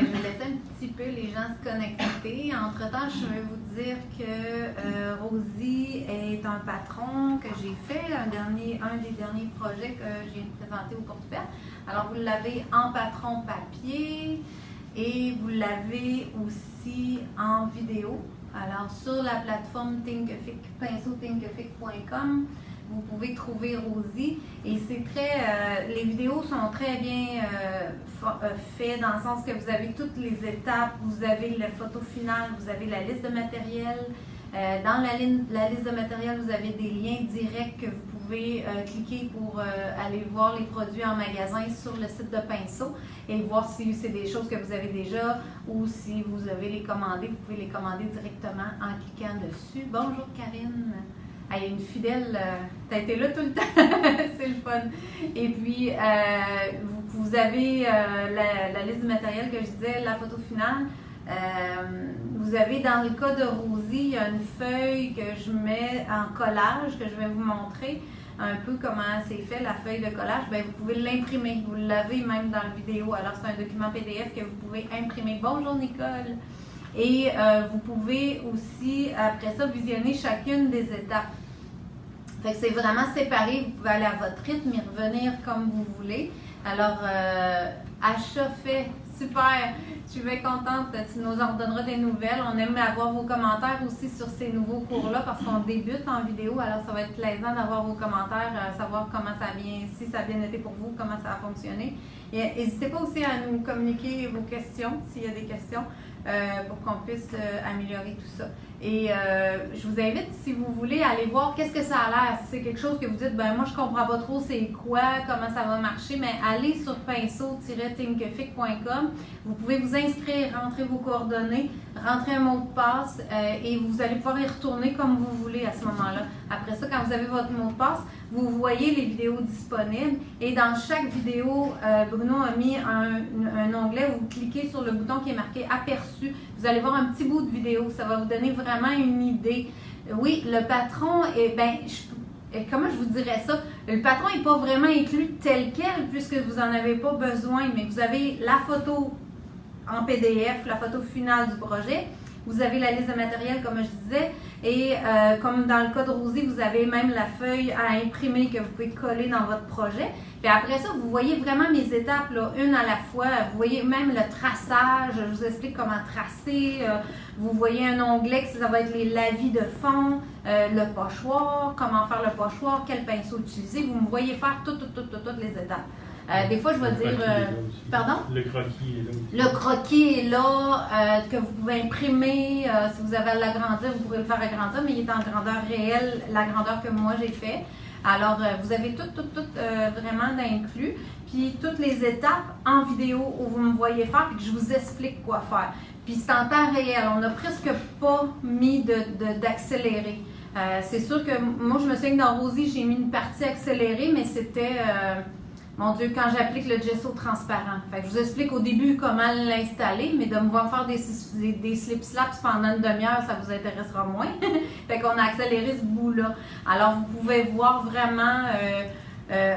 Je vais laisser un petit peu les gens se connecter. Entre-temps, je vais vous dire que Rosie est un patron que j'ai fait, un des derniers projets que je viens de présenter au Porte Ouverte. Alors, vous l'avez en patron papier et vous l'avez aussi en vidéo. Alors, sur la plateforme Thinkific, pinceau-thinkific.com, vous pouvez trouver Rosie et c'est les vidéos sont très bien faites dans le sens que vous avez toutes les étapes, vous avez la photo finale, vous avez la liste de matériel. Dans la liste de matériel, vous avez des liens directs que vous pouvez cliquer pour aller voir les produits en magasin sur le site de Pinceau et voir si c'est des choses que vous avez déjà ou si vous avez les commandées, vous pouvez les commander directement en cliquant dessus. Bonjour Karine! Il y a une fidèle, tu as été là tout le temps, c'est le fun. Et puis, vous avez la liste de matériel que je disais, la photo finale. Vous avez dans le cas de Rosie, il y a une feuille que je mets en collage, que je vais vous montrer un peu comment c'est fait, la feuille de collage. Bien, vous pouvez l'imprimer, vous l'avez même dans la vidéo. Alors, c'est un document PDF que vous pouvez imprimer. Bonjour Nicole! Et vous pouvez aussi, après ça, visionner chacune des étapes. Fait que c'est vraiment séparé, vous pouvez aller à votre rythme et revenir comme vous voulez. Alors, achat fait, super, je suis bien contente, tu nous en redonneras des nouvelles. On aime avoir vos commentaires aussi sur ces nouveaux cours-là parce qu'on débute en vidéo, alors ça va être plaisant d'avoir vos commentaires, savoir comment ça vient, si ça a bien été pour vous, comment ça a fonctionné. Et n'hésitez pas aussi à nous communiquer vos questions, s'il y a des questions, pour qu'on puisse améliorer tout ça. Et je vous invite, si vous voulez, à aller voir qu'est-ce que ça a l'air. Si c'est quelque chose que vous dites, ben moi je comprends pas trop c'est quoi, comment ça va marcher, mais allez sur pinceau-thinkific.com. Vous pouvez vous inscrire, rentrer vos coordonnées, rentrer un mot de passe et vous allez pouvoir y retourner comme vous voulez à ce moment-là. Après ça, quand vous avez votre mot de passe, vous voyez les vidéos disponibles et dans chaque vidéo, Bruno a mis un onglet où vous cliquez sur le bouton qui est marqué aperçu. Vous allez voir un petit bout de vidéo, ça va vous donner vraiment une idée. Oui, le patron, comment je vous dirais ça? Le patron n'est pas vraiment inclus tel quel puisque vous n'en avez pas besoin, mais vous avez la photo en PDF, la photo finale du projet. Vous avez la liste de matériel, comme je disais, et comme dans le cas de Rosie, vous avez même la feuille à imprimer que vous pouvez coller dans votre projet. Puis après ça, vous voyez vraiment mes étapes, là, une à la fois. Vous voyez même le traçage, je vous explique comment tracer. Vous voyez un onglet, ça va être l'avis de fond, le pochoir, comment faire le pochoir, quel pinceau utiliser. Vous me voyez faire toutes les étapes. Des fois, je vais dire... pardon? Le croquis est là aussi. Le croquis est là, que vous pouvez imprimer. Si vous avez à l'agrandir, vous pourrez le faire agrandir, mais il est en grandeur réelle, la grandeur que moi j'ai fait. Alors, vous avez tout vraiment d'inclus. Puis, toutes les étapes en vidéo où vous me voyez faire et que je vous explique quoi faire. Puis, c'est en temps réel. On n'a presque pas mis d'accéléré. C'est sûr que moi, je me souviens que dans Rosie, j'ai mis une partie accélérée, mais c'était... mon Dieu, quand j'applique le gesso transparent. Fait que je vous explique au début comment l'installer, mais de me voir faire des slip-slaps pendant une demi-heure, ça vous intéressera moins. Fait qu'on a accéléré ce bout-là. Alors, vous pouvez voir vraiment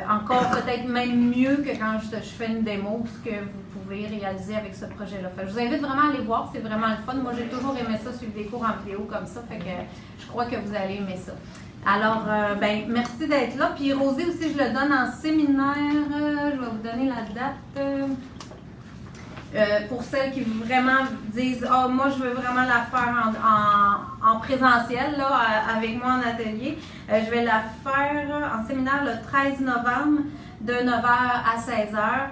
encore peut-être même mieux que quand je fais une démo, ce que vous pouvez réaliser avec ce projet-là. Fait que je vous invite vraiment à aller voir, c'est vraiment le fun. Moi, j'ai toujours aimé ça, suivre des cours en vidéo comme ça. Fait que je crois que vous allez aimer ça. Alors, merci d'être là. Puis Rosie aussi, je le donne en séminaire. Je vais vous donner la date. Pour celles qui vraiment disent « Ah, moi, je veux vraiment la faire en présentiel, là, avec moi en atelier. Je vais la faire en séminaire le 13 novembre, de 9h à 16h.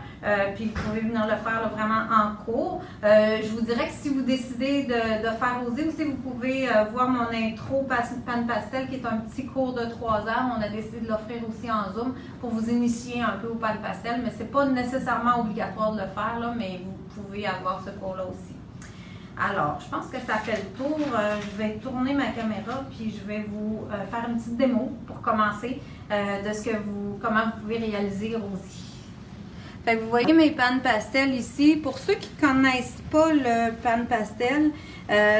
Puis vous pouvez venir le faire là, vraiment en cours. Je vous dirais que si vous décidez de faire Rosie aussi, vous pouvez voir mon intro Pan Pastel, qui est un petit cours de 3 heures. On a décidé de l'offrir aussi en Zoom pour vous initier un peu au Pan Pastel, mais c'est pas nécessairement obligatoire de le faire, là, mais vous pouvez avoir ce cours-là aussi. Alors, je pense que ça fait le tour. Je vais tourner ma caméra puis je vais vous faire une petite démo pour commencer de comment vous pouvez réaliser Rosie. Fait que vous voyez mes pannes pastel ici. Pour ceux qui ne connaissent pas le pan pastel,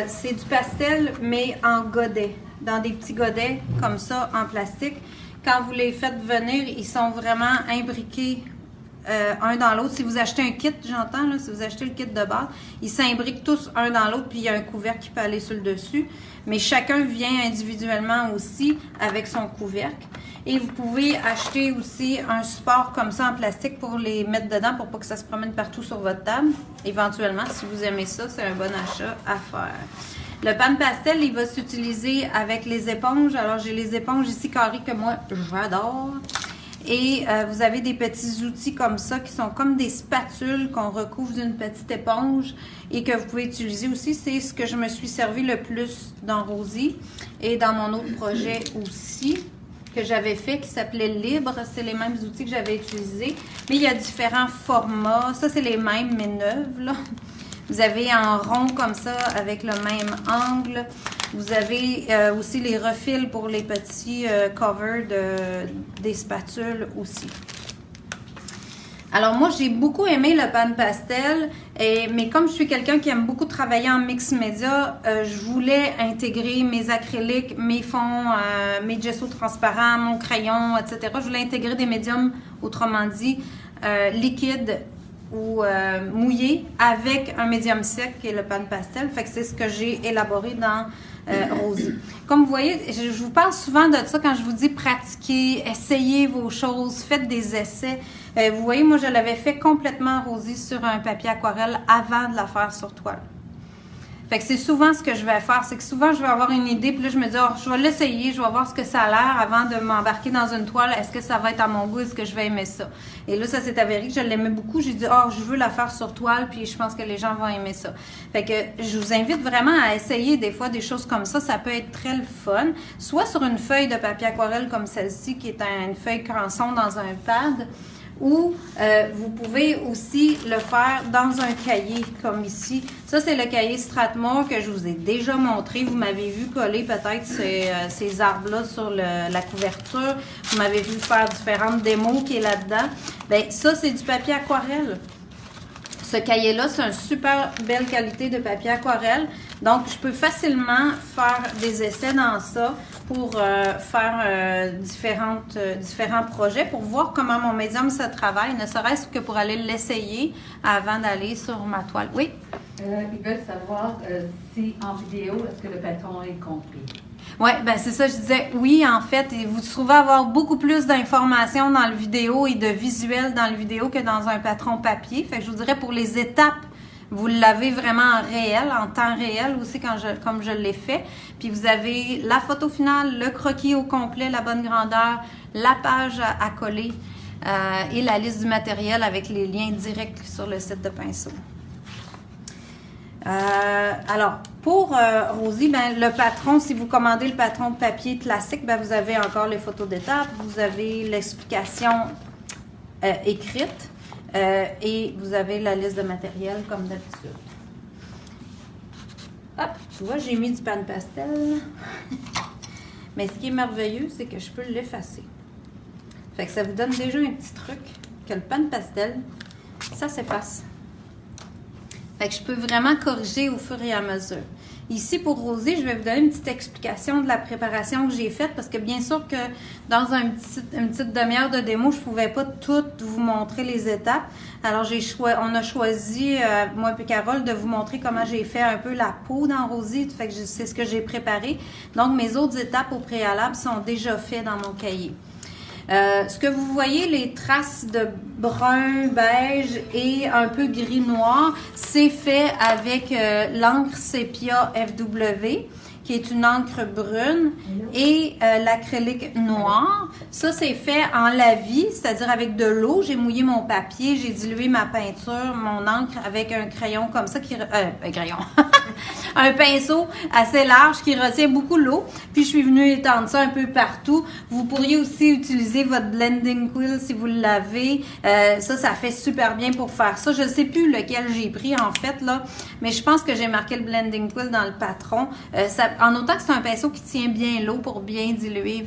c'est du pastel mais en godet, dans des petits godets comme ça en plastique. Quand vous les faites venir, ils sont vraiment imbriqués un dans l'autre. Si vous achetez un kit, j'entends, là, si vous achetez le kit de base, ils s'imbriquent tous un dans l'autre, puis il y a un couvercle qui peut aller sur le dessus. Mais chacun vient individuellement aussi avec son couvercle. Et vous pouvez acheter aussi un support comme ça en plastique pour les mettre dedans pour pas que ça se promène partout sur votre table. Éventuellement, si vous aimez ça, c'est un bon achat à faire. Le pan pastel, il va s'utiliser avec les éponges. Alors, j'ai les éponges ici carrées que moi, j'adore. Et vous avez des petits outils comme ça qui sont comme des spatules qu'on recouvre d'une petite éponge et que vous pouvez utiliser aussi. C'est ce que je me suis servi le plus dans Rosie et dans mon autre projet aussi que j'avais fait qui s'appelait Libre. C'est les mêmes outils que j'avais utilisés. Mais il y a différents formats. Ça, c'est les mêmes, mais neuves, là. Vous avez en rond comme ça avec le même angle. Vous avez aussi les refils pour les petits covers des spatules aussi. Alors moi, j'ai beaucoup aimé le pan pastel, mais comme je suis quelqu'un qui aime beaucoup travailler en mix média, je voulais intégrer mes acryliques, mes fonds, mes gessos transparents, mon crayon, etc. Je voulais intégrer des médiums, autrement dit, liquides ou mouillés avec un médium sec qui est le pan pastel. Fait que c'est ce que j'ai élaboré dans Rosie. Comme vous voyez, je vous parle souvent de ça quand je vous dis pratiquer, essayez vos choses, faites des essais. Vous voyez, moi, je l'avais fait complètement Rosie sur un papier aquarelle avant de la faire sur toile. Fait que c'est souvent ce que je vais faire, c'est que souvent, je vais avoir une idée, puis là, je me dis, oh, je vais l'essayer, je vais voir ce que ça a l'air avant de m'embarquer dans une toile. Est-ce que ça va être à mon goût? Est-ce que je vais aimer ça? Et là, ça s'est avéré que je l'aimais beaucoup. J'ai dit, oh, je veux la faire sur toile, puis je pense que les gens vont aimer ça. Fait que je vous invite vraiment à essayer des fois des choses comme ça. Ça peut être très le fun. Soit sur une feuille de papier aquarelle comme celle-ci, qui est une feuille crançon dans un pad, ou vous pouvez aussi le faire dans un cahier comme ici. Ça, c'est le cahier Strathmore que je vous ai déjà montré. Vous m'avez vu coller peut-être ces arbres-là sur la couverture. Vous m'avez vu faire différentes démos qui est là-dedans. Bien, ça, c'est du papier aquarelle. Ce cahier-là, c'est une super belle qualité de papier aquarelle. Donc, je peux facilement faire des essais dans ça pour faire différents projets, pour voir comment mon médium se travaille, ne serait-ce que pour aller l'essayer avant d'aller sur ma toile. Oui? Ils veulent savoir si en vidéo, est-ce que le patron est compris? Oui, ben c'est ça, je disais, oui, en fait, et vous trouvez avoir beaucoup plus d'informations dans le vidéo et de visuels dans le vidéo que dans un patron papier. Fait que je vous dirais pour les étapes, vous l'avez vraiment en réel, en temps réel aussi, comme je l'ai fait. Puis vous avez la photo finale, le croquis au complet, la bonne grandeur, la page à coller et la liste du matériel avec les liens directs sur le site de Pinceau. Alors, pour Rosie, ben, le patron, si vous commandez le patron papier classique, ben, vous avez encore les photos d'étape, vous avez l'explication écrite et vous avez la liste de matériel comme d'habitude. Hop, tu vois, j'ai mis du pan pastel. Mais ce qui est merveilleux, c'est que je peux l'effacer. Fait que ça vous donne déjà un petit truc que le pan pastel, ça s'efface. Fait que je peux vraiment corriger au fur et à mesure. Ici, pour Rosie, je vais vous donner une petite explication de la préparation que j'ai faite parce que bien sûr que dans une petite demi-heure de démo, je ne pouvais pas toutes vous montrer les étapes. Alors, on a choisi, moi et Carole, de vous montrer comment j'ai fait un peu la peau dans Rosie. Fait que c'est ce que j'ai préparé. Donc, mes autres étapes au préalable sont déjà faites dans mon cahier. Ce que vous voyez, les traces de brun, beige et un peu gris-noir, c'est fait avec l'encre sépia FW, qui est une encre brune, et l'acrylique noir. Ça, c'est fait en lavis, c'est-à-dire avec de l'eau. J'ai mouillé mon papier, j'ai dilué ma peinture, mon encre avec un crayon comme ça, un crayon, un pinceau assez large qui retient beaucoup l'eau. Puis, je suis venue étendre ça un peu partout. Vous pourriez aussi utiliser votre blending quill si vous l'avez. Ça fait super bien pour faire ça. Je ne sais plus lequel j'ai pris, en fait, là, mais je pense que j'ai marqué le blending quill dans le patron. En autant que c'est un pinceau qui tient bien l'eau pour bien diluer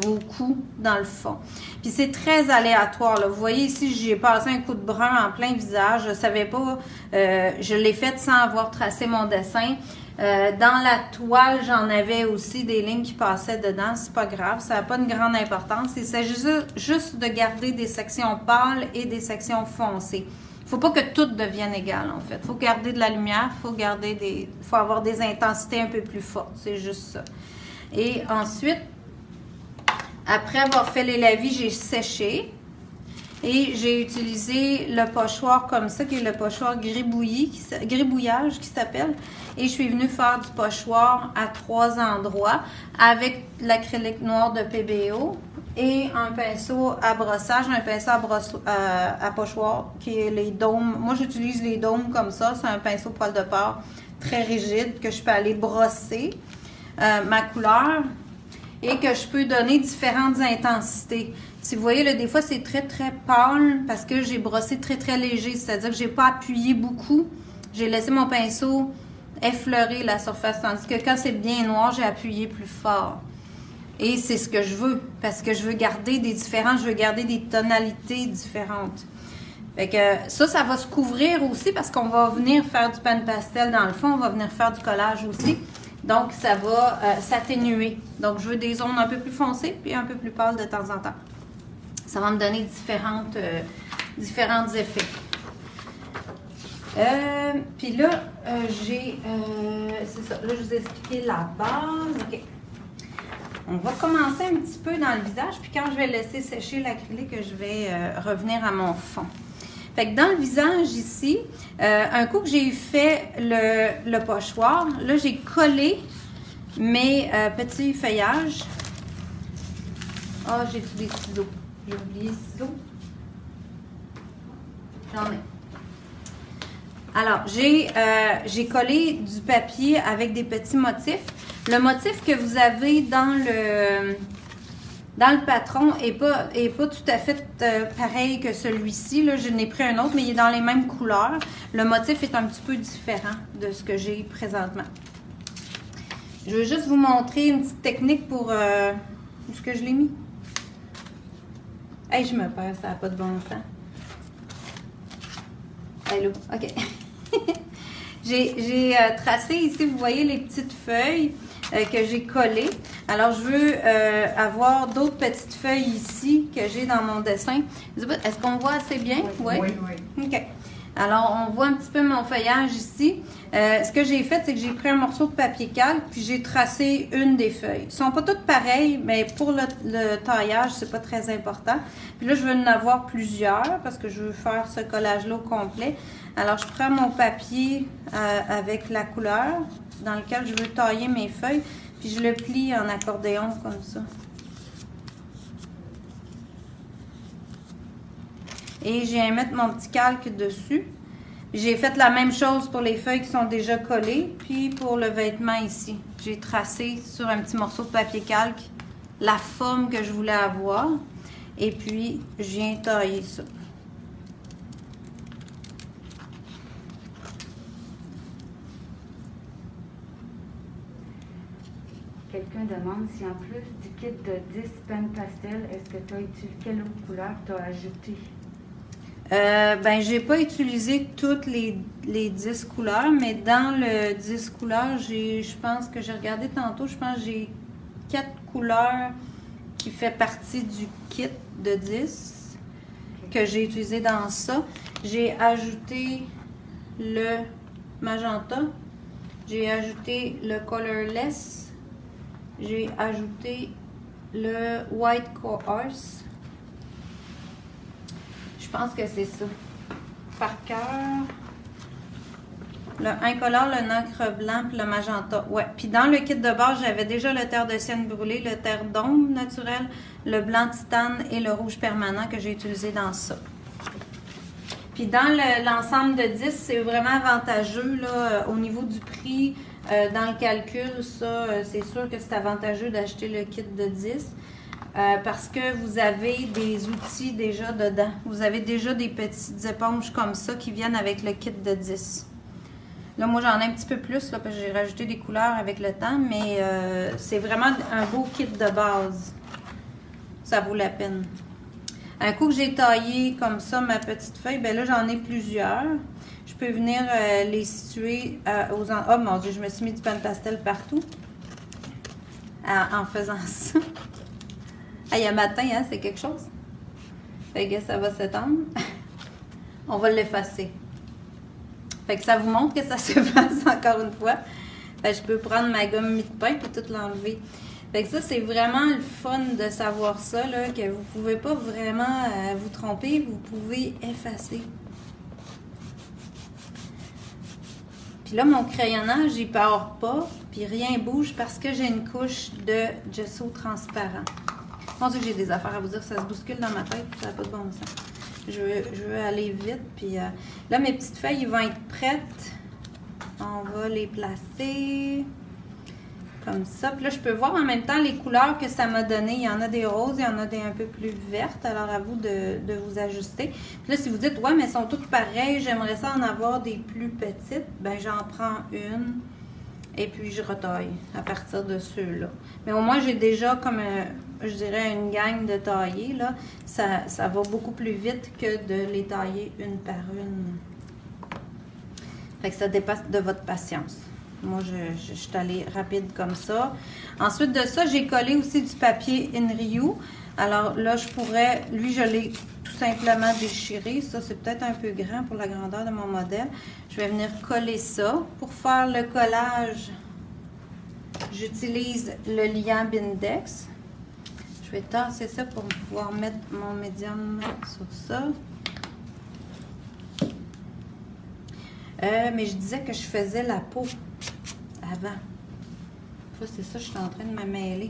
vos coups dans le fond. Puis c'est très aléatoire, là. Vous voyez ici, j'ai passé un coup de brun en plein visage. Je savais pas, je l'ai fait sans avoir tracé mon dessin. dessin. Dans la toile, j'en avais aussi des lignes qui passaient dedans. C'est pas grave, ça n'a pas une grande importance. Il s'agit juste de garder des sections pâles et des sections foncées. Il ne faut pas que tout devienne égal, en fait. Il faut garder de la lumière, il faut avoir des intensités un peu plus fortes. C'est juste ça. Et ensuite, après avoir fait les lavis, j'ai séché. Et j'ai utilisé le pochoir comme ça, qui est le pochoir gribouillage qui s'appelle. Et je suis venue faire du pochoir à 3 endroits avec l'acrylique noir de PBO et un pinceau à brossage, un pinceau à pochoir qui est les dômes. Moi, j'utilise les dômes comme ça. C'est un pinceau poil de porc très rigide que je peux aller brosser ma couleur et que je peux donner différentes intensités. Si vous voyez, là, des fois, c'est très, très pâle parce que j'ai brossé très, très léger. C'est-à-dire que je n'ai pas appuyé beaucoup. J'ai laissé mon pinceau effleurer la surface. Tandis que quand c'est bien noir, j'ai appuyé plus fort. Et c'est ce que je veux parce que je veux garder des différences. Je veux garder des tonalités différentes. Fait que ça va se couvrir aussi parce qu'on va venir faire du pan pastel dans le fond. On va venir faire du collage aussi. Donc, ça va s'atténuer. Donc, je veux des zones un peu plus foncées puis un peu plus pâles de temps en temps. Ça va me donner différents effets. Puis là, c'est ça. Là, je vous ai expliqué la base. OK. On va commencer un petit peu dans le visage. Puis quand je vais laisser sécher l'acrylique, je vais revenir à mon fond. Fait que dans le visage ici, un coup que j'ai fait le pochoir, là, j'ai collé mes petits feuillages. Ah, j'ai tous des ciseaux. J'ai oublié les ciseaux. J'en ai. Alors, j'ai collé du papier avec des petits motifs. Le motif que vous avez dans le patron n'est pas tout à fait pareil que celui-ci. Là, je n'ai pris un autre, mais il est dans les mêmes couleurs. Le motif est un petit peu différent de ce que j'ai présentement. Je veux juste vous montrer une petite technique pour... où est-ce que je l'ai mis? Hey, je me perds, ça n'a pas de bon sens. Hello, OK. J'ai tracé ici, vous voyez les petites feuilles que j'ai collées. Alors, je veux avoir d'autres petites feuilles ici que j'ai dans mon dessin. Est-ce qu'on voit assez bien? Oui. OK. Alors, on voit un petit peu mon feuillage ici. Ce que j'ai fait, c'est que j'ai pris un morceau de papier calque, puis j'ai tracé une des feuilles. Elles ne sont pas toutes pareilles, mais pour le taillage, c'est pas très important. Puis là, je veux en avoir plusieurs parce que je veux faire ce collage-là au complet. Alors, je prends mon papier avec la couleur dans lequel je veux tailler mes feuilles, puis je le plie en accordéon comme ça. Et j'ai à mettre mon petit calque dessus. J'ai fait la même chose pour les feuilles qui sont déjà collées. Puis pour le vêtement ici, j'ai tracé sur un petit morceau de papier calque la forme que je voulais avoir. Et puis, je viens tailler ça. Quelqu'un demande si en plus du kit de 10 pen pastel, est-ce que tu as utilisé quelle autre couleur tu as ajouté? Ben, j'ai pas utilisé toutes les 10 couleurs, mais dans le 10 couleurs, je pense que j'ai regardé tantôt, je pense que j'ai 4 couleurs qui fait partie du kit de 10 que j'ai utilisé dans ça. J'ai ajouté le magenta, j'ai ajouté le colorless, j'ai ajouté le white coarse. Je pense que c'est ça. Par cœur. Le incolore, le nacre blanc puis le magenta. Ouais. Puis dans le kit de base, j'avais déjà le terre de sienne brûlé, le terre d'ombre naturel, le blanc titane et le rouge permanent que j'ai utilisé dans ça. Puis dans l'ensemble de 10, c'est vraiment avantageux là, au niveau du prix. Dans le calcul, ça, c'est sûr que c'est avantageux d'acheter le kit de 10. Parce que vous avez des outils déjà dedans. Vous avez déjà des petites éponges comme ça qui viennent avec le kit de 10. Là, moi, j'en ai un petit peu plus là, parce que j'ai rajouté des couleurs avec le temps, mais c'est vraiment un beau kit de base. Ça vaut la peine. Un coup que j'ai taillé comme ça ma petite feuille, ben là, j'en ai plusieurs. Je je peux venir les situer aux endroits. Oh mon Dieu, je me suis mis du pan pastel partout en faisant ça. Hey, un matin, hein, c'est quelque chose. Fait que ça va s'étendre. On va l'effacer. Fait que ça vous montre que ça s'efface encore une fois. Fait que je peux prendre ma gomme mie-de-pain et tout l'enlever. Fait que ça, c'est vraiment le fun de savoir ça, là, que vous pouvez pas vraiment vous tromper, vous pouvez effacer. Puis là, mon crayonnage, il part pas, puis rien bouge parce que j'ai une couche de gesso transparent. Mon Dieu que j'ai des affaires à vous dire, ça se bouscule dans ma tête, ça n'a pas de bon sens. Je veux aller vite, puis là, mes petites feuilles, ils vont être prêtes. On va les placer comme ça. Puis là, je peux voir en même temps les couleurs que ça m'a donné. Il y en a des roses, il y en a des un peu plus vertes. Alors, à vous de vous ajuster. Puis là, si vous dites, ouais, mais elles sont toutes pareilles, j'aimerais ça en avoir des plus petites, ben j'en prends une et puis je retaille à partir de ceux-là. Mais au moins, j'ai déjà comme, je dirais, une gang de taillés, là. Ça va beaucoup plus vite que de les tailler une par une. Fait que ça dépasse de votre patience. Moi, je suis allée rapide comme ça. Ensuite de ça, j'ai collé aussi du papier Inryu. Alors là, je pourrais, lui, je l'ai tout simplement déchiré. Ça, c'est peut-être un peu grand pour la grandeur de mon modèle. Je vais venir coller ça. Pour faire le collage, j'utilise le liant Bindex. Je vais tasser ça pour pouvoir mettre mon médium sur ça. Mais je disais que je faisais la peau avant. Ça, c'est ça, je suis en train de me mêler.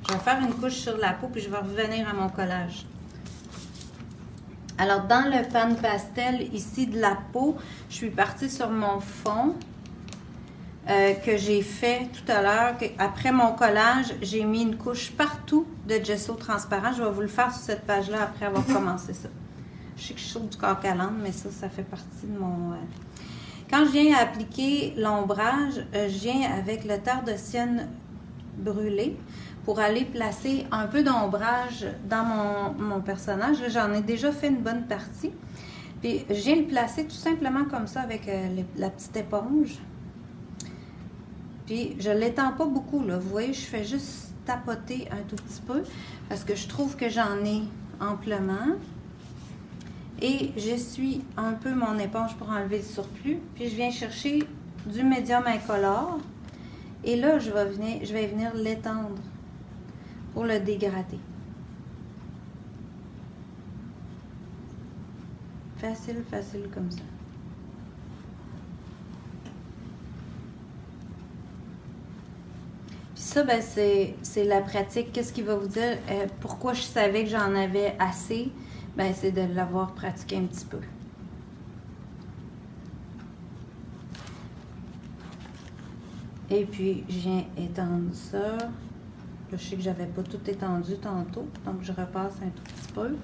Je vais faire une couche sur la peau, puis je vais revenir à mon collage. Alors, dans le pan pastel, ici, de la peau, je suis partie sur mon fond que j'ai fait tout à l'heure. Après mon collage, j'ai mis une couche partout de gesso transparent. Je vais vous le faire sur cette page-là après avoir commencé ça. Je sais que je saute du coq à l'âne, mais ça fait partie de mon... Quand je viens appliquer l'ombrage, je viens avec le terre de sienne brûlé pour aller placer un peu d'ombrage dans mon personnage. J'en ai déjà fait une bonne partie. Puis, je viens le placer tout simplement comme ça avec la petite éponge. Puis, je ne l'étends pas beaucoup, là. Vous voyez, je fais juste tapoter un tout petit peu parce que je trouve que j'en ai amplement. Et j'essuie un peu mon éponge pour enlever le surplus. Puis je viens chercher du médium incolore. Et là, je vais venir l'étendre pour le dégrader. Facile, facile comme ça. Puis ça, ben, c'est la pratique. Qu'est-ce qui va vous dire? Pourquoi je savais que j'en avais assez? Ben, c'est de l'avoir pratiqué un petit peu. Et puis, je viens étendre ça. Là, je sais que j'avais pas tout étendu tantôt, donc je repasse un tout petit peu.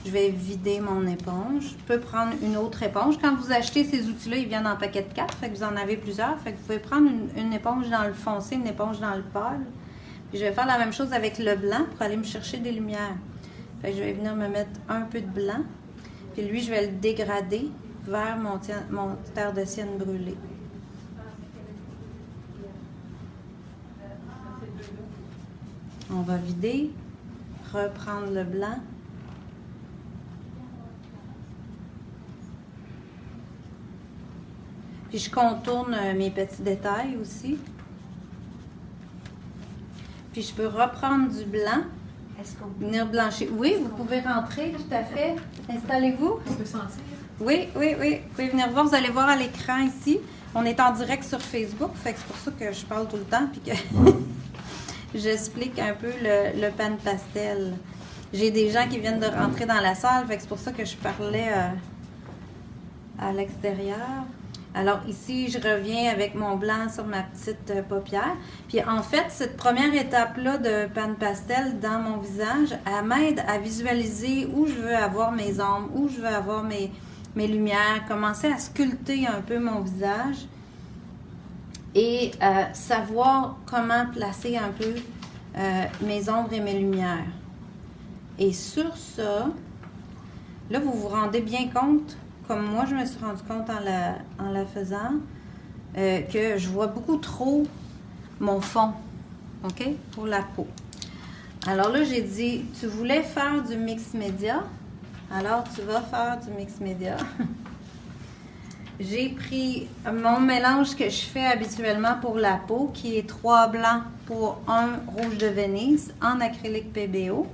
Je vais vider mon éponge. Je peux prendre une autre éponge. Quand vous achetez ces outils-là, ils viennent en paquet de 4, fait que vous en avez plusieurs. Fait que vous pouvez prendre une éponge dans le foncé, une éponge dans le pâle. Puis je vais faire la même chose avec le blanc pour aller me chercher des lumières. Fait que je vais venir me mettre un peu de blanc. Puis lui, je vais le dégrader vers mon terre de sienne brûlée. On va vider, reprendre le blanc. Puis je contourne mes petits détails aussi. Puis je peux reprendre du blanc. Est-ce qu'on Venir blanchir. Oui, vous pouvez rentrer, tout à fait. Installez-vous. On peut sentir. Oui, oui, oui. Vous pouvez venir voir. Vous allez voir à l'écran ici. On est en direct sur Facebook. Fait que c'est pour ça que je parle tout le temps. Puis que j'explique un peu le pan pastel. J'ai des gens qui viennent de rentrer dans la salle. Fait que c'est pour ça que je parlais à l'extérieur. Alors ici, je reviens avec mon blanc sur ma petite paupière. Puis en fait, cette première étape-là de pan pastel dans mon visage, elle m'aide à visualiser où je veux avoir mes ombres, où je veux avoir mes lumières, commencer à sculpter un peu mon visage et savoir comment placer un peu mes ombres et mes lumières. Et sur ça, là, vous vous rendez bien compte, comme moi, je me suis rendu compte en la faisant, que je vois beaucoup trop mon fond, OK, pour la peau. Alors là, j'ai dit, tu voulais faire du mix média, alors tu vas faire du mix média. J'ai pris mon mélange que je fais habituellement pour la peau, qui est 3 blancs pour 1 rouge de Venise en acrylique PBO.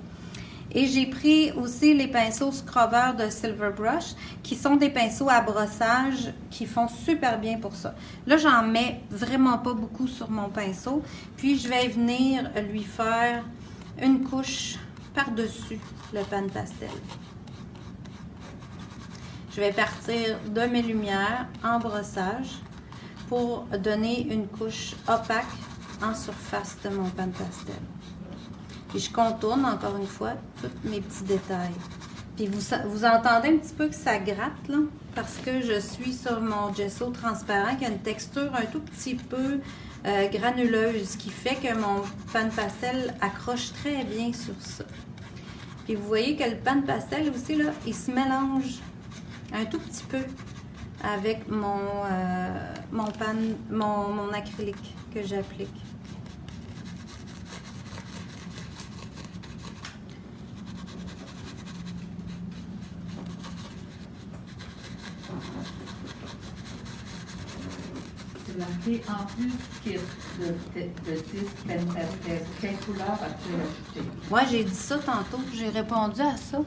Et j'ai pris aussi les pinceaux scrubber de Silver Brush, qui sont des pinceaux à brossage qui font super bien pour ça. Là, j'en mets vraiment pas beaucoup sur mon pinceau. Puis, je vais venir lui faire une couche par-dessus le pan pastel. Je vais partir de mes lumières en brossage pour donner une couche opaque en surface de mon pan pastel. Puis je contourne encore une fois tous mes petits détails. Puis vous entendez un petit peu que ça gratte là, parce que je suis sur mon gesso transparent qui a une texture un tout petit peu granuleuse, ce qui fait que mon pan pastel accroche très bien sur ça. Puis vous voyez que le pan pastel aussi là, il se mélange un tout petit peu avec mon acrylique que j'applique. C'est marqué en plus kit de 10 pen pastel. Quelle couleur as-tu ajouté? Ouais, j'ai dit ça tantôt, j'ai répondu à ça.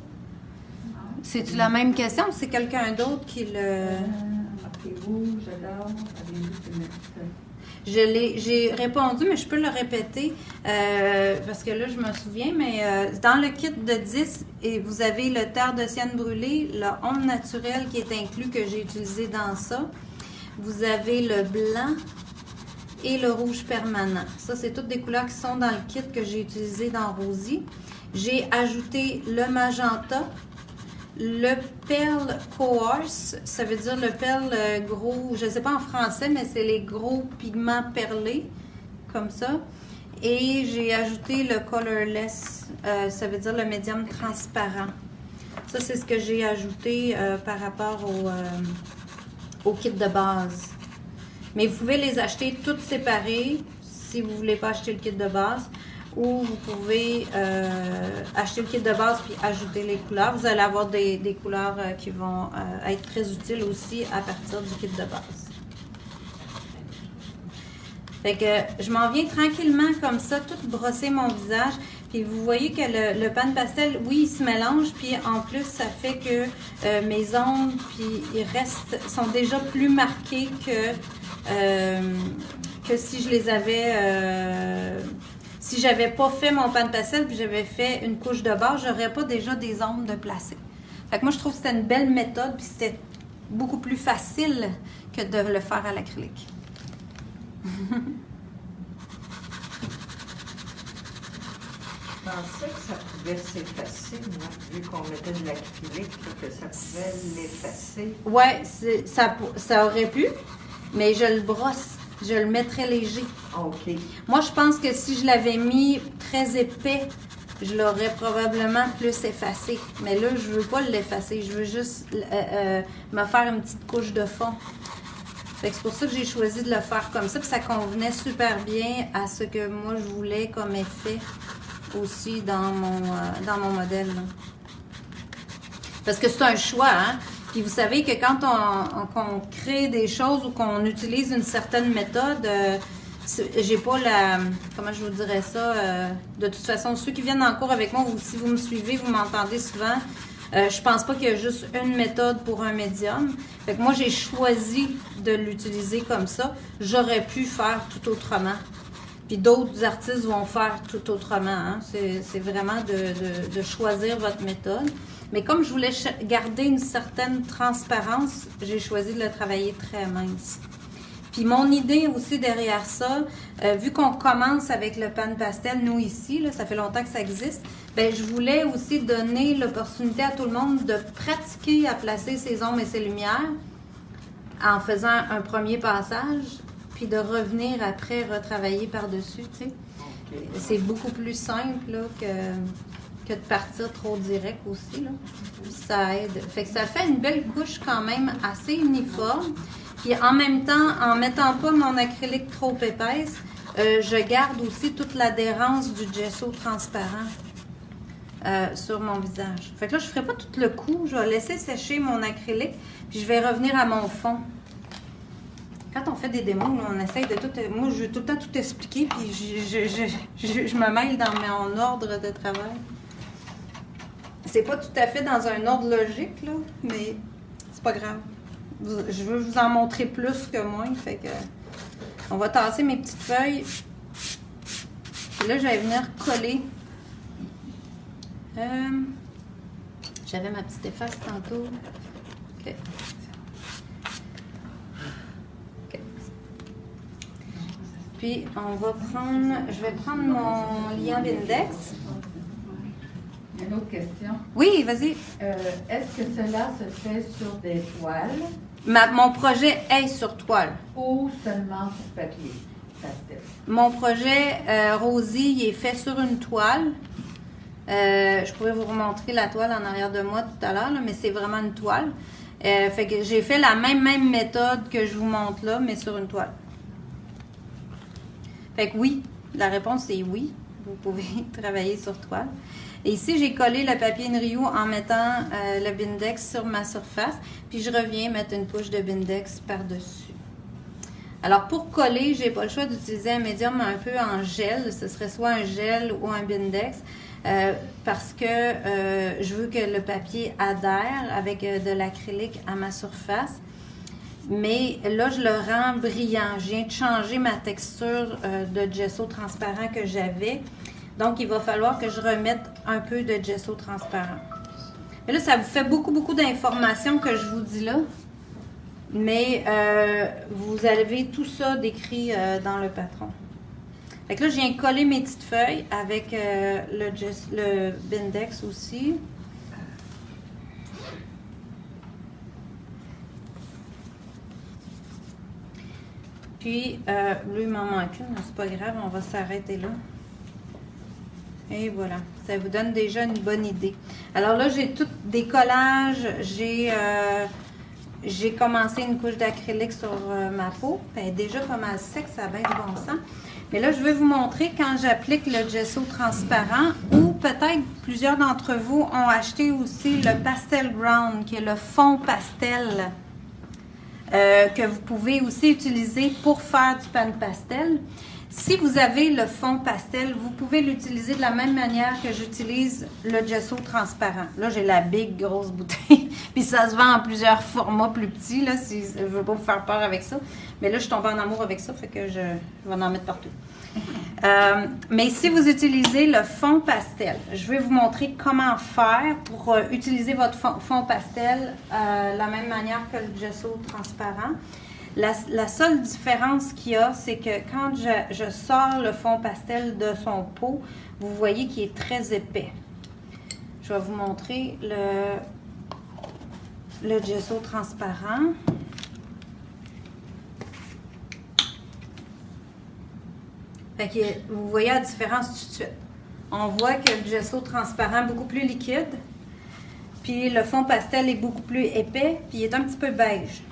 C'est-tu la même question ou c'est quelqu'un d'autre qui le... Rappelez-vous, j'adore. J'ai répondu, mais je peux le répéter parce que là, je me souviens, mais dans le kit de 10, et vous avez le terre de sienne brûlée, le ombre naturelle qui est inclus, que j'ai utilisé dans ça. Vous avez le blanc et le rouge permanent. Ça, c'est toutes des couleurs qui sont dans le kit que j'ai utilisé dans Rosie. J'ai ajouté le magenta, le perle coarse, ça veut dire le perle gros, je ne sais pas en français, mais c'est les gros pigments perlés, comme ça. Et j'ai ajouté le colorless, ça veut dire le médium transparent. Ça, c'est ce que j'ai ajouté par rapport au kit de base. Mais vous pouvez les acheter toutes séparées si vous ne voulez pas acheter le kit de base. Ou vous pouvez acheter le kit de base puis ajouter les couleurs. Vous allez avoir des couleurs qui vont être très utiles aussi à partir du kit de base. Fait que je m'en viens tranquillement comme ça, tout brosser mon visage. Puis vous voyez que le pan pastel, oui, il se mélange. Puis en plus, ça fait que mes ongles puis sont déjà plus marqués que si je les avais... Si j'avais pas fait mon pan pastel puis j'avais fait une couche de base, j'aurais pas déjà des ombres de placer. Fait que moi, je trouve que c'était une belle méthode puis c'était beaucoup plus facile que de le faire à l'acrylique. Je pensais que ça pouvait s'effacer, moi, vu qu'on mettait de l'acrylique, que ça pouvait l'effacer. Ouais, ça aurait pu, mais je le brosse. Je le mets très léger. OK. Moi, je pense que si je l'avais mis très épais, je l'aurais probablement plus effacé. Mais là, je veux pas l'effacer. Je veux juste me faire une petite couche de fond. Fait que c'est pour ça que j'ai choisi de le faire comme ça. Puis ça convenait super bien à ce que moi, je voulais comme effet aussi dans mon modèle. Là. Parce que c'est un choix, hein? Puis vous savez que quand on crée des choses ou qu'on utilise une certaine méthode, j'ai pas la... Comment je vous dirais ça? De toute façon, ceux qui viennent en cours avec moi, ou si vous me suivez, vous m'entendez souvent, je pense pas qu'il y a juste une méthode pour un médium. Fait que moi, j'ai choisi de l'utiliser comme ça. J'aurais pu faire tout autrement. Puis d'autres artistes vont faire tout autrement. Hein? C'est vraiment de choisir votre méthode. Mais comme je voulais garder une certaine transparence, j'ai choisi de le travailler très mince. Puis mon idée aussi derrière ça, vu qu'on commence avec le pan pastel, nous ici, là, ça fait longtemps que ça existe, bien, je voulais aussi donner l'opportunité à tout le monde de pratiquer à placer ses ombres et ses lumières en faisant un premier passage, puis de revenir après retravailler par-dessus, tu sais. Okay. C'est beaucoup plus simple là, que de partir trop direct aussi, là. Ça aide. Fait que ça fait une belle couche quand même assez uniforme. Puis en même temps, en mettant pas mon acrylique trop épaisse, je garde aussi toute l'adhérence du gesso transparent sur mon visage. Fait que là, je ne ferai pas tout le coup. Je vais laisser sécher mon acrylique, puis je vais revenir à mon fond. Quand on fait des démos, là, on essaye de tout... Moi, je veux tout le temps tout expliquer, puis je me mêle dans mon ordre de travail. C'est pas tout à fait dans un ordre logique, là, mais c'est pas grave. Je veux vous en montrer plus que moins, fait que... On va tasser mes petites feuilles. Puis là, je vais venir coller. J'avais ma petite efface tantôt. OK. OK. Puis, on va prendre... Je vais prendre mon liant Bindex. Une autre question. Oui, vas-y. Est-ce que cela se fait sur des toiles Mon projet est sur toile. ou seulement sur papier pastel? Mon projet Rosie, il est fait sur une toile. Je pourrais vous remontrer la toile en arrière de moi tout à l'heure, mais c'est vraiment une toile. Fait que j'ai fait la même méthode que je vous montre là, mais sur une toile. Fait que oui, la réponse est oui. Vous pouvez travailler sur toile. Et ici, j'ai collé le papier Nrio en mettant le Bindex sur ma surface. Puis je reviens mettre une couche de Bindex par-dessus. Alors, pour coller, j'ai pas le choix d'utiliser un médium un peu en gel. Ce serait soit un gel ou un Bindex. Parce que je veux que le papier adhère avec de l'acrylique à ma surface. Mais là, je le rends brillant. Je viens de changer ma texture de gesso transparent que j'avais. Donc, il va falloir que je remette un peu de gesso transparent. Mais là, ça vous fait beaucoup d'informations que je vous dis là. Mais vous avez tout ça décrit dans le patron. Fait que là, je viens coller mes petites feuilles avec le Bindex aussi. Puis, lui, il m'en manque une, c'est pas grave, on va s'arrêter là. Et voilà, ça vous donne déjà une bonne idée. Alors là, j'ai tout des collages, j'ai commencé une couche d'acrylique sur ma peau. Elle est déjà pas mal sec, ça a bien du bon sens. Mais là, je vais vous montrer quand j'applique le gesso transparent ou peut-être plusieurs d'entre vous ont acheté aussi le Pastel Brown, qui est le fond pastel que vous pouvez aussi utiliser pour faire du pan pastel. Si vous avez le fond pastel, vous pouvez l'utiliser de la même manière que j'utilise le gesso transparent. Là, j'ai la big grosse bouteille, puis ça se vend en plusieurs formats plus petits, là, si je ne veux pas vous faire peur avec ça. Mais là, je suis tombée en amour avec ça, fait que je vais en mettre partout. Mais si vous utilisez le fond pastel, je vais vous montrer comment faire pour utiliser votre fond pastel de la même manière que le gesso transparent. La seule différence qu'il y a, c'est que quand je sors le fond pastel de son pot, vous voyez qu'il est très épais. Je vais vous montrer le gesso transparent. Fait que vous voyez la différence tout de suite. On voit que le gesso transparent est beaucoup plus liquide, puis le fond pastel est beaucoup plus épais, puis il est un petit peu beige.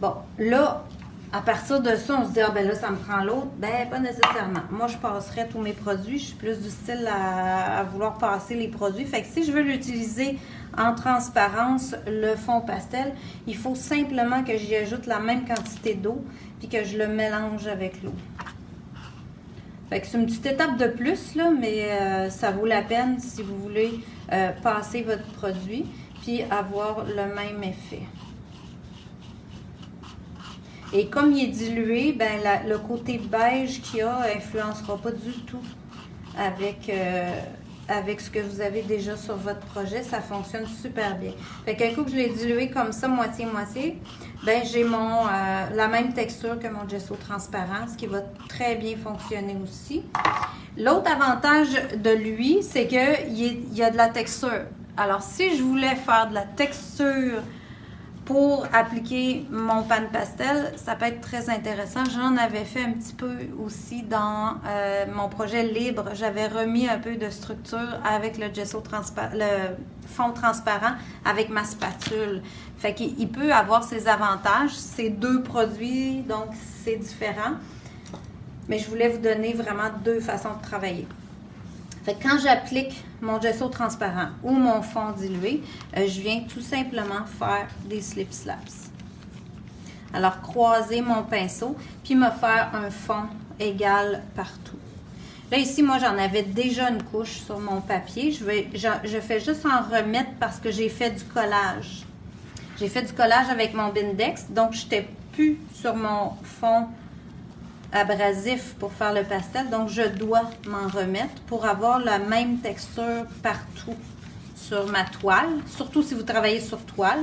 Bon, là, à partir de ça, on se dit, ah ben là, ça me prend l'autre. Ben, pas nécessairement. Moi, je passerai tous mes produits. Je suis plus du style à vouloir passer les produits. Fait que si je veux l'utiliser en transparence, le fond pastel, il faut simplement que j'y ajoute la même quantité d'eau puis que je le mélange avec l'eau. Fait que c'est une petite étape de plus, là, mais ça vaut la peine si vous voulez passer votre produit puis avoir le même effet. Et comme il est dilué, ben le côté beige qu'il y a influencera pas du tout avec ce que vous avez déjà sur votre projet. Ça fonctionne super bien. Fait qu'un coup que je l'ai dilué comme ça, moitié-moitié, ben j'ai la même texture que mon gesso transparent, ce qui va très bien fonctionner aussi. L'autre avantage de lui, c'est qu'il y a de la texture. Alors, si je voulais faire de la texture pour appliquer mon pan pastel, ça peut être très intéressant. J'en avais fait un petit peu aussi dans mon projet libre. J'avais remis un peu de structure avec le le fond transparent avec ma spatule. Fait qu'il peut avoir ses avantages. C'est 2 produits, donc c'est différent. Mais je voulais vous donner vraiment 2 façons de travailler. Fait que quand j'applique mon gesso transparent ou mon fond dilué, je viens tout simplement faire des slip slaps. Alors, croiser mon pinceau, puis me faire un fond égal partout. Là, ici, moi, j'en avais déjà une couche sur mon papier. Je fais juste en remettre parce que j'ai fait du collage. J'ai fait du collage avec mon Bindex, donc je n'étais plus sur mon fond abrasif pour faire le pastel, donc je dois m'en remettre pour avoir la même texture partout sur ma toile, surtout si vous travaillez sur toile,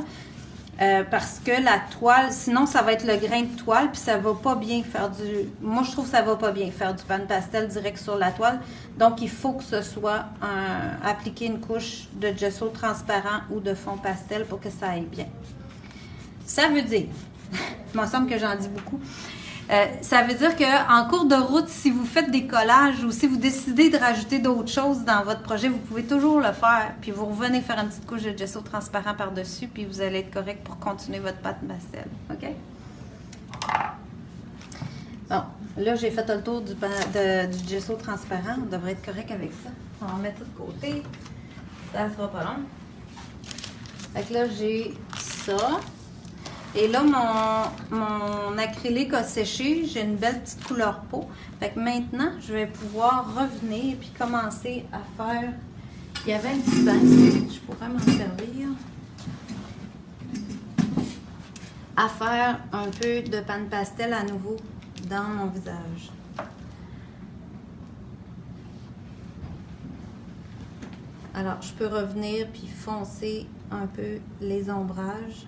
parce que la toile, sinon ça va être le grain de toile, puis ça va pas bien faire moi je trouve que ça va pas bien faire du pan pastel direct sur la toile, donc il faut que ce soit appliquer une couche de gesso transparent ou de fond pastel pour que ça aille bien. Ça veut dire, il me semble que j'en dis beaucoup, ça veut dire qu'en cours de route, si vous faites des collages ou si vous décidez de rajouter d'autres choses dans votre projet, vous pouvez toujours le faire. Puis vous revenez faire une petite couche de gesso transparent par-dessus, puis vous allez être correct pour continuer votre pâte pastel. OK? Bon, là, j'ai fait le tour du gesso transparent. On devrait être correct avec ça. On va mettre ça de côté. Ça sera pas long. Fait que là, j'ai ça. Et là, mon acrylique a séché. J'ai une belle petite couleur peau. Fait que maintenant, je vais pouvoir revenir et puis commencer à faire... Il y avait un petit pince, je pourrais m'en servir. À faire un peu de pan pastel à nouveau dans mon visage. Alors, je peux revenir puis foncer un peu les ombrages.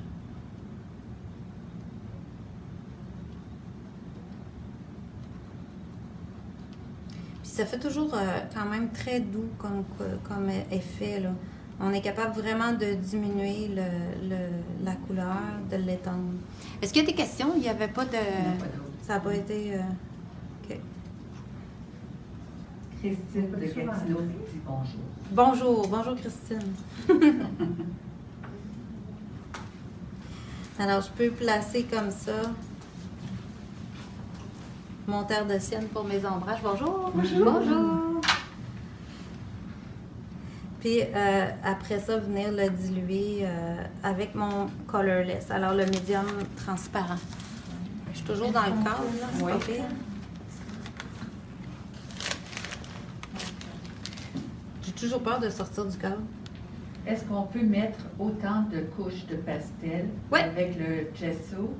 Ça fait toujours quand même très doux comme effet, là. On est capable vraiment de diminuer la couleur, de l'étendre. Est-ce qu'il y a des questions? Il n'y avait pas de... Ça n'a pas été... OK. Christine de Gatineau dit bonjour. Bonjour Christine. Alors, je peux placer comme ça mon terre de sienne pour mes ombrages. Bonjour. Bonjour. Puis après ça, venir le diluer avec mon colorless. Alors le médium transparent. Je suis toujours dans le cadre, là. C'est pas pire. J'ai toujours peur de sortir du cadre. Est-ce qu'on peut mettre autant de couches de pastel avec le gesso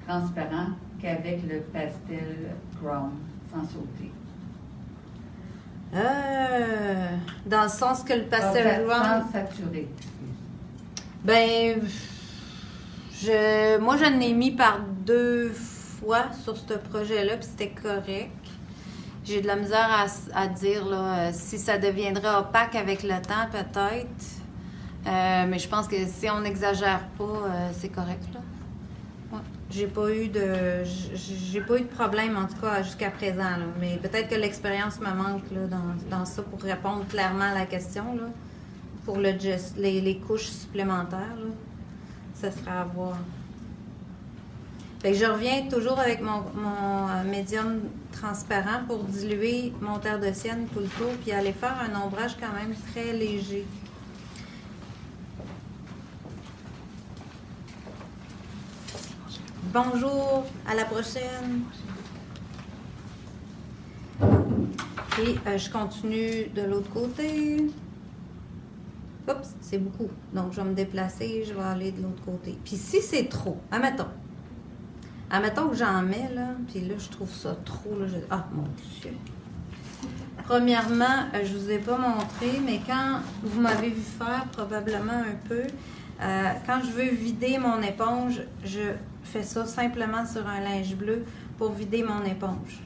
transparent qu'avec le pastel brown, sans sauter? Dans le sens que le pastel brown... Sans saturer. Ben, moi, je l'ai mis par 2 fois sur ce projet-là, puis c'était correct. J'ai de la misère à dire là, si ça deviendrait opaque avec le temps, peut-être. Mais je pense que si on n'exagère pas, c'est correct, là. Ouais. J'ai pas eu de problème, en tout cas, jusqu'à présent, là. Mais peut-être que l'expérience me manque là, dans ça pour répondre clairement à la question, là. Pour les couches supplémentaires, là. Ça sera à voir. Fait que je reviens toujours avec mon médium transparent pour diluer mon terre de sienne tout le tour, puis aller faire un ombrage quand même très léger. Bonjour, à la prochaine. Et je continue de l'autre côté. Oups, c'est beaucoup. Donc, je vais me déplacer, je vais aller de l'autre côté. Puis si c'est trop, admettons que j'en mets, là, puis là, je trouve ça trop, là, ah, mon Dieu! Premièrement, je ne vous ai pas montré, mais quand vous m'avez vu faire probablement un peu, quand je veux vider mon éponge, je fais ça simplement sur un linge bleu pour vider mon éponge.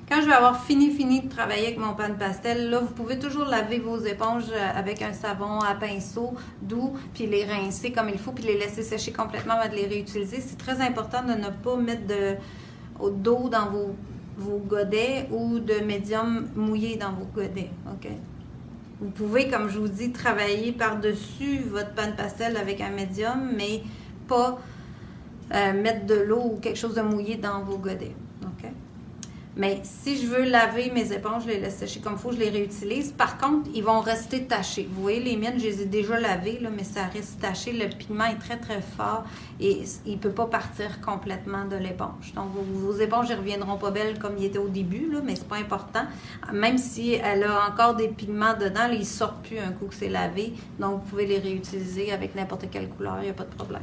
Quand je vais avoir fini de travailler avec mon pan pastel, là, vous pouvez toujours laver vos éponges avec un savon à pinceau doux, puis les rincer comme il faut, puis les laisser sécher complètement avant de les réutiliser. C'est très important de ne pas mettre d'eau dans vos godets ou de médium mouillé dans vos godets, OK? Vous pouvez, comme je vous dis, travailler par-dessus votre pan pastel avec un médium, mais pas mettre de l'eau ou quelque chose de mouillé dans vos godets, OK? Mais si je veux laver mes éponges, je les laisse sécher comme il faut, je les réutilise. Par contre, ils vont rester tachés. Vous voyez, les miennes, je les ai déjà lavées, là, mais ça reste taché. Le pigment est très, très fort et il ne peut pas partir complètement de l'éponge. Donc, vos éponges ne reviendront pas belles comme ils étaient au début, là, mais c'est pas important. Même si elle a encore des pigments dedans, là, ils ne sortent plus un coup que c'est lavé. Donc, vous pouvez les réutiliser avec n'importe quelle couleur, il n'y a pas de problème.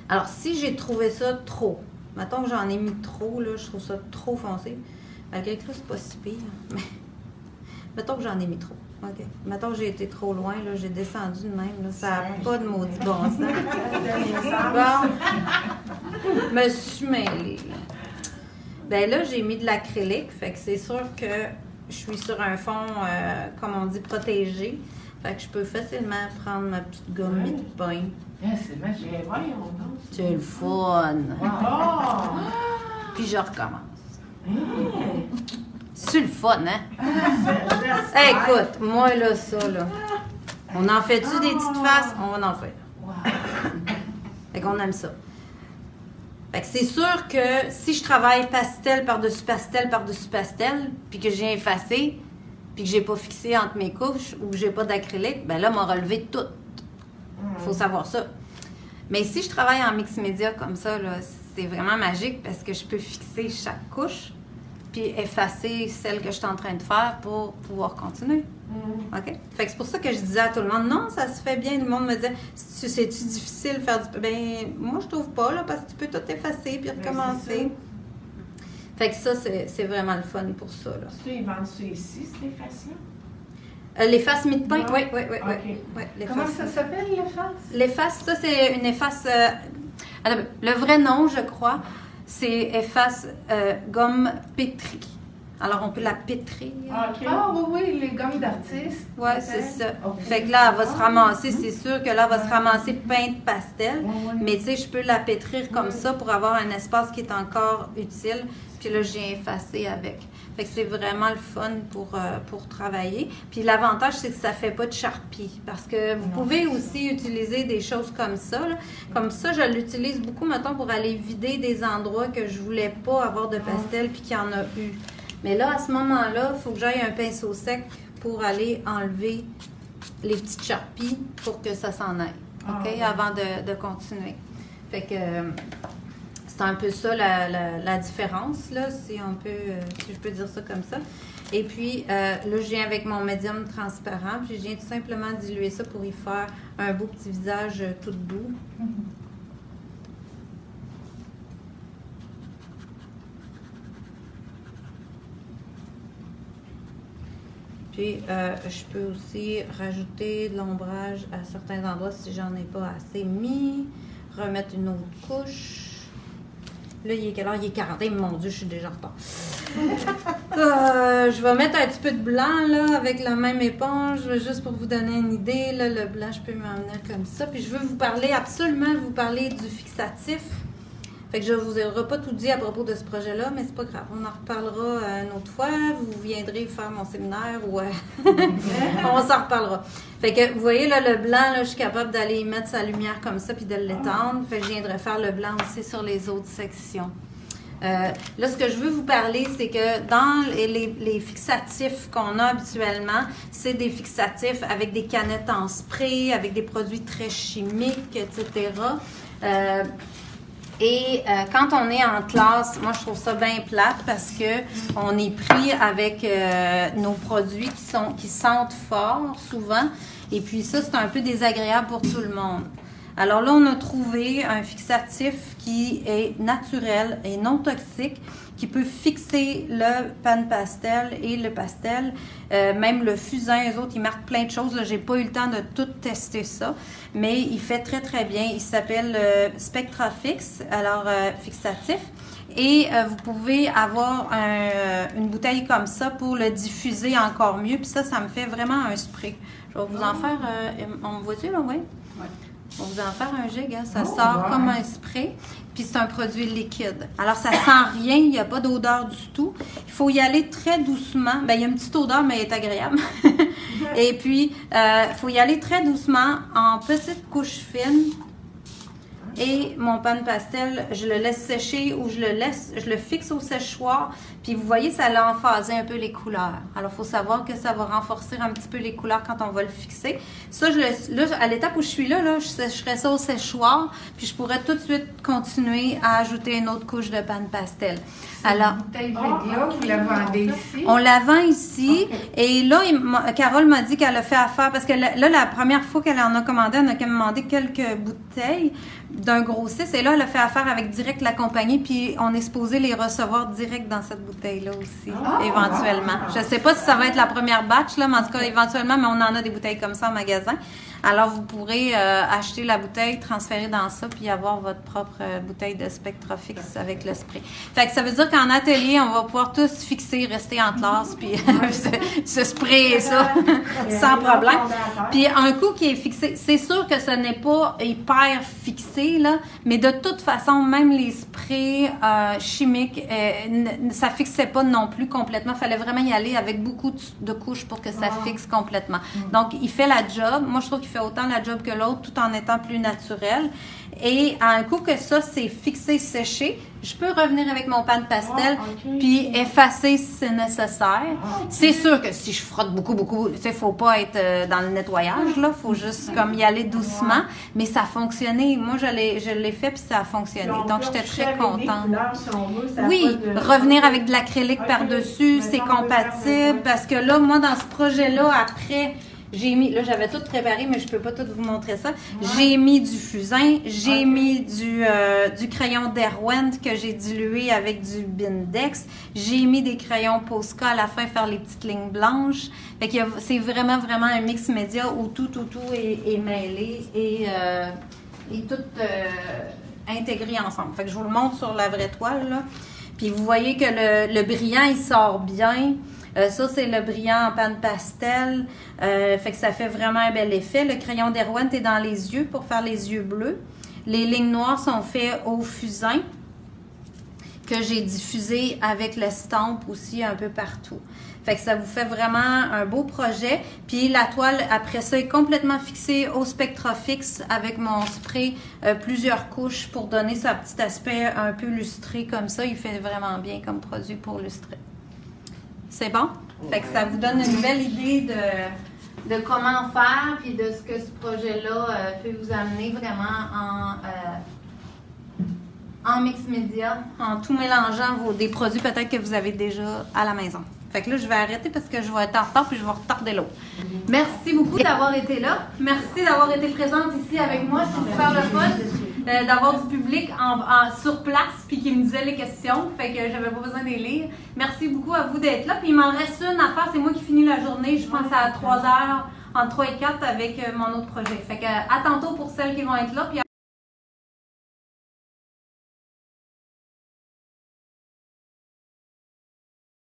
Alors, si j'ai trouvé ça trop, mettons que j'en ai mis trop, là, je trouve ça trop foncé. Malgré que là, c'est pas si pire. Mais mettons que j'en ai mis trop. OK. Mettons que j'ai été trop loin, là, j'ai descendu de même. Là, ça n'a pas de maudit bon sens. Bon. Me suis mêlée. Ben là, j'ai mis de l'acrylique. Fait que c'est sûr que je suis sur un fond, comme on dit, protégé. Fait que je peux facilement prendre ma petite gomme de pain. C'est magique. Voyons donc. C'est le fun. Oh! Puis je recommence. C'est le fun, hein? Hey, écoute, moi, là, ça, là. On en fait-tu des petites faces? On va en faire. Wow. Fait qu'on aime ça. Fait que c'est sûr que si je travaille pastel par-dessus pastel par-dessus pastel, puis que j'ai effacé, puis que j'ai pas fixé entre mes couches, ou que j'ai pas d'acrylique, ben là, m'a relevé tout. Il faut savoir ça. Mais si je travaille en mix média comme ça, là, c'est vraiment magique parce que je peux fixer chaque couche puis effacer celle que je suis en train de faire pour pouvoir continuer. OK? Fait que c'est pour ça que je disais à tout le monde, non, ça se fait bien. Le monde me disait, c'est-tu difficile de faire du... Ben, moi, je trouve pas, là, parce que tu peux tout effacer puis recommencer. Fait que ça, c'est vraiment le fun pour ça, là. Ils vendent ça ici, ces faces-là? L'efface mi-de-pain, oui. Comment ça s'appelle, l'efface? L'efface, ça, c'est une efface... le vrai nom, je crois, c'est efface gomme pétrie. Alors, on peut la pétrir. Okay. Ah oui, les gommes d'artistes. Oui, c'est ça. Okay. Fait que là, elle va se ramasser, c'est sûr que là, elle va se ramasser peinte pastel. Mais tu sais, je peux la pétrir comme ça pour avoir un espace qui est encore utile. Puis là, j'ai effacé avec. Fait que c'est vraiment le fun pour travailler. Puis l'avantage, c'est que ça fait pas de charpie. Parce que vous pouvez aussi utiliser des choses comme ça. Là. Comme ça, je l'utilise beaucoup, mettons, pour aller vider des endroits que je voulais pas avoir de pastel puis qu'il y en a eu. Mais là, à ce moment-là, il faut que j'aille un pinceau sec pour aller enlever les petites charpies pour que ça s'en aille, OK? Avant de continuer. Fait que c'est un peu ça la différence, là, si je peux dire ça comme ça. Et puis, là, je viens avec mon médium transparent, puis je viens tout simplement diluer ça pour y faire un beau petit visage tout doux. Puis, je peux aussi rajouter de l'ombrage à certains endroits si j'en ai pas assez mis. Remettre une autre couche. Là, il est quelle heure? Il est 40. Mon Dieu, je suis déjà en retard. Je vais mettre un petit peu de blanc, là, avec la même éponge, juste pour vous donner une idée. Là, le blanc, je peux m'emmener comme ça. Puis, je veux absolument vous parler du fixatif. Fait que je ne vous ai pas tout dit à propos de ce projet-là, mais c'est pas grave. On en reparlera une autre fois. Vous viendrez faire mon séminaire ou on s'en reparlera. Fait que vous voyez là, le blanc, là, je suis capable d'aller y mettre sa lumière comme ça puis de l'étendre. Fait que je viendrai faire le blanc aussi sur les autres sections. Là, ce que je veux vous parler, c'est que dans les fixatifs qu'on a habituellement, c'est des fixatifs avec des canettes en spray, avec des produits très chimiques, etc. Et quand on est en classe, moi je trouve ça bien plate parce que on est pris avec nos produits qui sentent fort souvent. Et puis ça, c'est un peu désagréable pour tout le monde. Alors là, on a trouvé un fixatif qui est naturel et non toxique, qui peut fixer le pan pastel et le pastel, même le fusain, eux autres, ils marquent plein de choses. J'ai pas eu le temps de tout tester ça, mais il fait très, très bien. Il s'appelle Spectrafix, alors fixatif. Et vous pouvez avoir une bouteille comme ça pour le diffuser encore mieux. Puis ça me fait vraiment un spray. Je vais vous en faire, on voit-tu là, oui? Oui. On va vous en faire un jet, hein? Ça sort comme un spray, puis c'est un produit liquide. Alors, ça sent rien, il n'y a pas d'odeur du tout. Il faut y aller très doucement. Bien, il y a une petite odeur, mais elle est agréable. Et puis, il faut y aller très doucement, en petites couches fines. Et mon pan de pastel, je le laisse sécher ou je le fixe au séchoir. Puis vous voyez, ça l'a emphasé un peu les couleurs. Alors, il faut savoir que ça va renforcer un petit peu les couleurs quand on va le fixer. Ça, là, à l'étape où je suis là, je sécherai ça au séchoir. Puis je pourrais tout de suite continuer à ajouter une autre couche de pan de pastel. Alors, Cette bouteille vide-là, vous la vendez ici? on la vend ici. Okay. Et là, Carole m'a dit qu'elle a fait affaire, parce que là, la première fois qu'elle en a commandé, elle a commandé quelques bouteilles d'un grossiste. Et là, elle a fait affaire avec direct la compagnie, puis on est supposé les recevoir direct dans cette bouteille-là aussi, éventuellement. Je ne sais pas si ça va être la première batch, là, mais en tout cas, éventuellement, mais on en a des bouteilles comme ça en magasin. Alors, vous pourrez acheter la bouteille, transférer dans ça, puis avoir votre propre bouteille de Spectrafix avec le spray. Fait que ça veut dire qu'en atelier, on va pouvoir tous fixer, rester en classe, puis se sprayer ça sans problème. Puis un coup qui est fixé, c'est sûr que ce n'est pas hyper fixé, là, mais de toute façon, même les sprays chimiques, ça fixait pas non plus complètement. Il fallait vraiment y aller avec beaucoup de couches pour que ça fixe complètement. Donc, il fait la job. Moi, je trouve qu'il fait autant la job que l'autre, tout en étant plus naturel. Et à un coup que ça, c'est fixé, séché, je peux revenir avec mon pan de pastel puis effacer si c'est nécessaire. C'est sûr que si je frotte beaucoup, tu sais, faut pas être dans le nettoyage, là. Faut juste comme y aller doucement. Mais ça a fonctionné. Moi, je l'ai fait puis ça a fonctionné. Donc, j'étais très contente. Oui, revenir avec de l'acrylique par-dessus, c'est compatible. Parce que là, moi, dans ce projet-là, après... J'ai mis, là j'avais tout préparé, mais je peux pas tout vous montrer ça. J'ai mis du fusain, j'ai mis du crayon Derwent que j'ai dilué avec du Bindex. J'ai mis des crayons Posca à la fin, faire les petites lignes blanches. Fait que c'est vraiment un mix média où tout est mêlé et tout intégré ensemble. Fait que je vous le montre sur la vraie toile, là. Puis vous voyez que le brillant, il sort bien. Ça, c'est le brillant en pan de pastel. Fait que ça fait vraiment un bel effet. Le crayon Derwent est dans les yeux pour faire les yeux bleus. Les lignes noires sont faites au fusain que j'ai diffusé avec l'estampe aussi un peu partout. Fait que ça vous fait vraiment un beau projet. Puis la toile, après ça, est complètement fixée au Spectrafix avec mon spray, plusieurs couches pour donner sa petit aspect un peu lustré comme ça. Il fait vraiment bien comme produit pour lustrer. C'est bon? Fait que ça vous donne une belle idée de comment faire puis de ce que ce projet-là peut vous amener vraiment en mix média, en tout mélangeant des produits peut-être que vous avez déjà à la maison. Fait que là, je vais arrêter parce que je vais être en retard puis je vais retarder l'autre. Merci beaucoup d'avoir été là. Merci d'avoir été présente ici avec moi. C'est super le fun d'avoir du public sur place puis qui me disait les questions. Fait que j'avais pas besoin de les lire. Merci beaucoup à vous d'être là. Puis il m'en reste une à faire. C'est moi qui finis la journée. Je pense à 3 heures, entre 3 et 4 avec mon autre projet. Fait que à tantôt pour celles qui vont être là. Puis